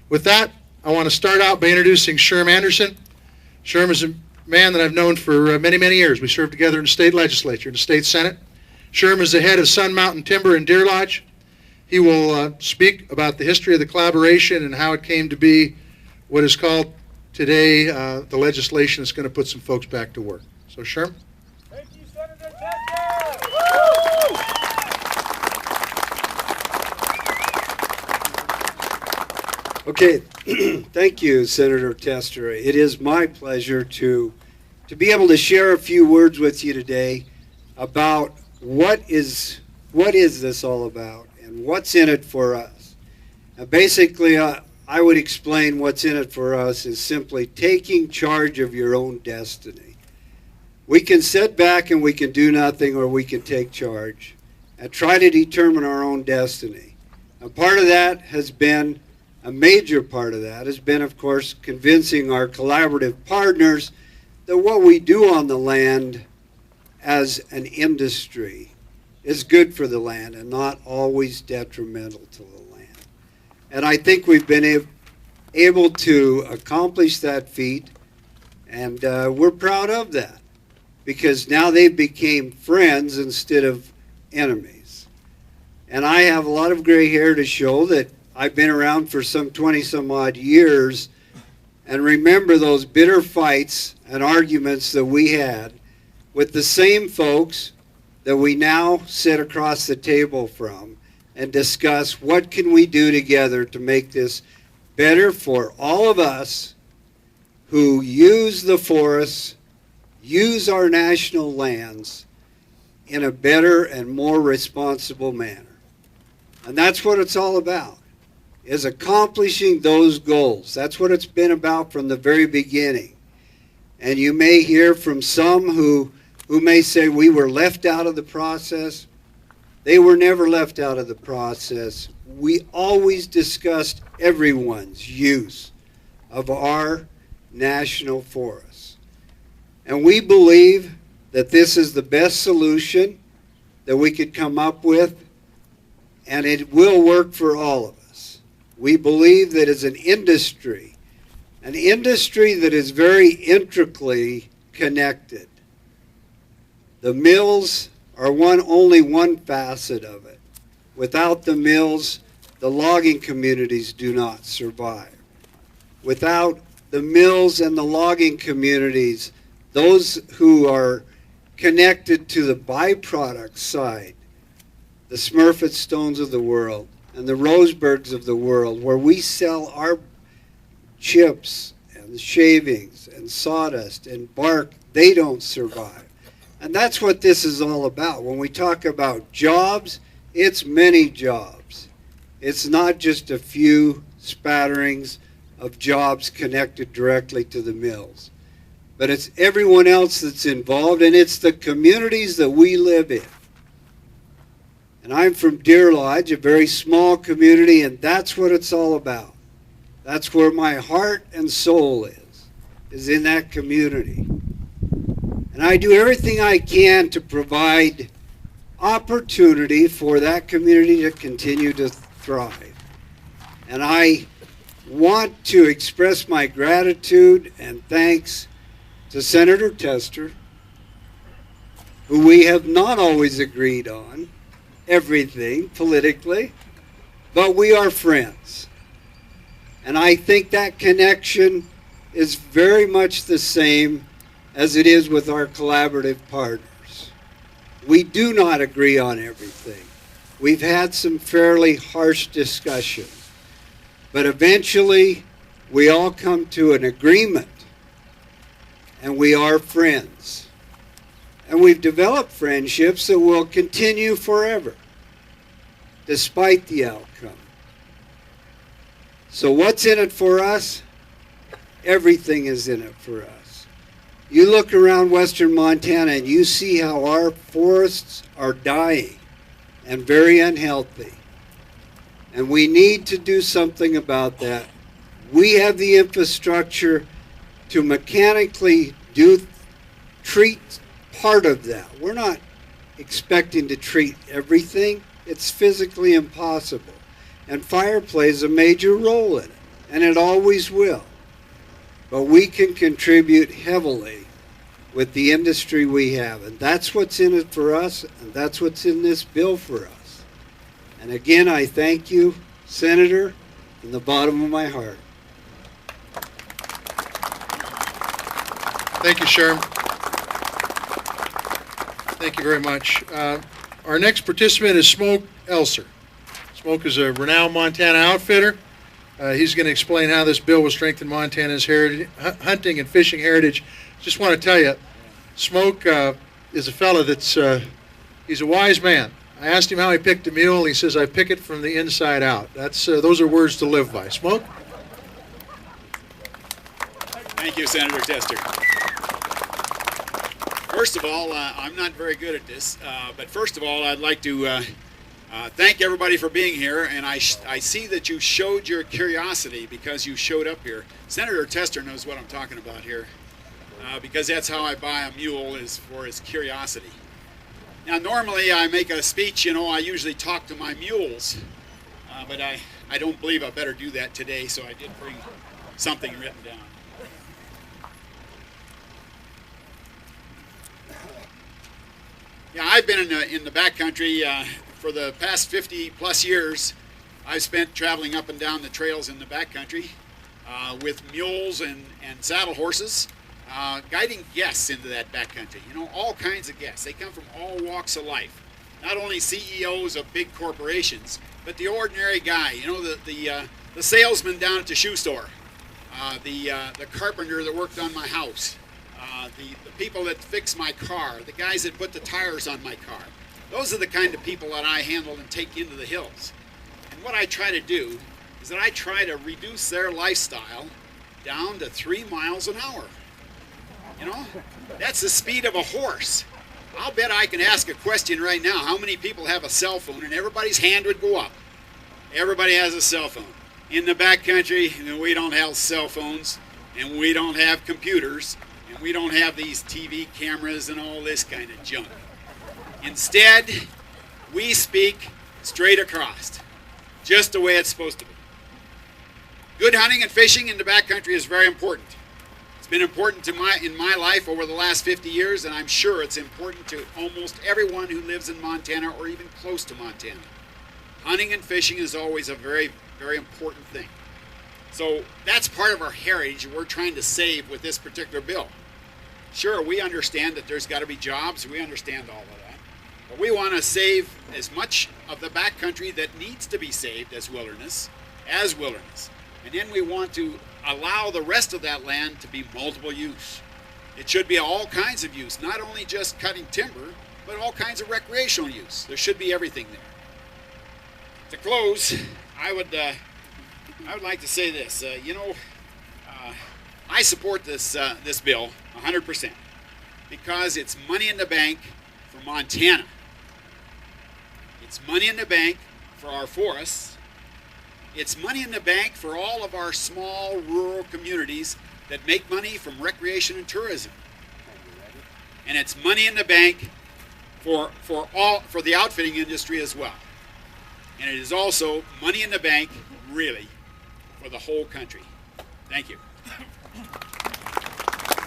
With that, I want to start out by introducing Sherm Anderson. Sherm is a man that I've known for many, many years. We served together in the state legislature, in the state senate. Sherm is the head of Sun Mountain Timber in Deer Lodge. He will speak about the history of the collaboration and how it came to be what is called today the legislation that's going to put some folks back to work. So, Sherm. Thank you, Senator Tester. Okay, thank you, Senator Tester. It is my pleasure to be able to share a few words with you today about what is this all about and what's in it for us. Now, basically, I would explain what's in it for us is simply taking charge of your own destiny. We can sit back and we can do nothing, or we can take charge and try to determine our own destiny. A major part of that has been, of course, convincing our collaborative partners that what we do on the land as an industry is good for the land and not always detrimental to the land. And I think we've been able to accomplish that feat, and we're proud of that, because now they became friends instead of enemies. And I have a lot of gray hair to show that I've been around for some 20-some-odd years and remember those bitter fights and arguments that we had with the same folks that we now sit across the table from and discuss what can we do together to make this better for all of us who use the forests, use our national lands in a better and more responsible manner. And that's what it's all about, is accomplishing those goals. That's what it's been about from the very beginning. And you may hear from some who may say we were left out of the process. They were never left out of the process. We always discussed everyone's use of our national forests. And we believe that this is the best solution that we could come up with, and it will work for all of us. We believe that as an industry that is very intricately connected. The mills are only one facet of it. Without the mills, the logging communities do not survive. Without the mills and the logging communities, those who are connected to the byproduct side, the Smurfit Stones of the world and the Roseburgs of the world, where we sell our chips and shavings and sawdust and bark, they don't survive. And that's what this is all about. When we talk about jobs, it's many jobs. It's not just a few spatterings of jobs connected directly to the mills. But it's everyone else that's involved, and it's the communities that we live in. And I'm from Deer Lodge, a very small community, and that's what it's all about. That's where my heart and soul is in that community. And I do everything I can to provide opportunity for that community to continue to thrive. And I want to express my gratitude and thanks to Senator Tester, who we have not always agreed on everything politically, but we are friends. And I think that connection is very much the same as it is with our collaborative partners. We do not agree on everything. We've had some fairly harsh discussions, but eventually we all come to an agreement, and we are friends. And we've developed friendships that will continue forever, despite the outcome. So what's in it for us? Everything is in it for us. You look around western Montana and you see how our forests are dying and very unhealthy. And we need to do something about that. We have the infrastructure to mechanically treat part of that. We're not expecting to treat everything. It's physically impossible. And fire plays a major role in it. and it always will. But we can contribute heavily with the industry we have, and that's what's in it for us, and that's what's in this bill for us. And again, I thank you, Senator, from the bottom of my heart. Thank you, Sherm. Thank you very much. Our next participant is Smoke Elser. Smoke is a renowned Montana outfitter. He's going to explain how this bill will strengthen Montana's heritage, hunting and fishing heritage. Just want to tell you, Smoke is a fella that's, he's a wise man. I asked him how he picked a mule, and he says, I pick it from the inside out. Those are words to live by. Smoke? Thank you, Senator Tester. First of all, I'm not very good at this, but first of all, I'd like to thank everybody for being here, and I see that you showed your curiosity because you showed up here. Senator Tester knows what I'm talking about here, because that's how I buy a mule, is for his curiosity. Now, normally I make a speech, I usually talk to my mules, but I don't believe I better do that today, so I did bring something written down. Yeah, I've been in the backcountry for the past 50 plus years. I've spent traveling up and down the trails in the backcountry with mules and saddle horses, guiding guests into that backcountry. All kinds of guests. They come from all walks of life. Not only CEOs of big corporations, but the ordinary guy. The salesman down at the shoe store, the carpenter that worked on my house. The people that fix my car, the guys that put the tires on my car. Those are the kind of people that I handle and take into the hills. And what I try to do is that I try to reduce their lifestyle down to 3 miles an hour. That's the speed of a horse. I'll bet I can ask a question right now. How many people have a cell phone? And everybody's hand would go up. Everybody has a cell phone. In the backcountry, we don't have cell phones, and we don't have computers. And we don't have these TV cameras and all this kind of junk. Instead, we speak straight across, just the way it's supposed to be. Good hunting and fishing in the backcountry is very important. It's been important in my life over the last 50 years, and I'm sure it's important to almost everyone who lives in Montana or even close to Montana. Hunting and fishing is always a very, very important thing. So that's part of our heritage we're trying to save with this particular bill. Sure, we understand that there's got to be jobs. We understand all of that. But we want to save as much of the backcountry that needs to be saved as wilderness. And then we want to allow the rest of that land to be multiple use. It should be all kinds of use, not only just cutting timber, but all kinds of recreational use. There should be everything there. To close, I would like to say this. I support this bill 100% because it's money in the bank for Montana. It's money in the bank for our forests. It's money in the bank for all of our small rural communities that make money from recreation and tourism. And it's money in the bank for the outfitting industry as well. And it is also money in the bank, really, for the whole country. Thank you.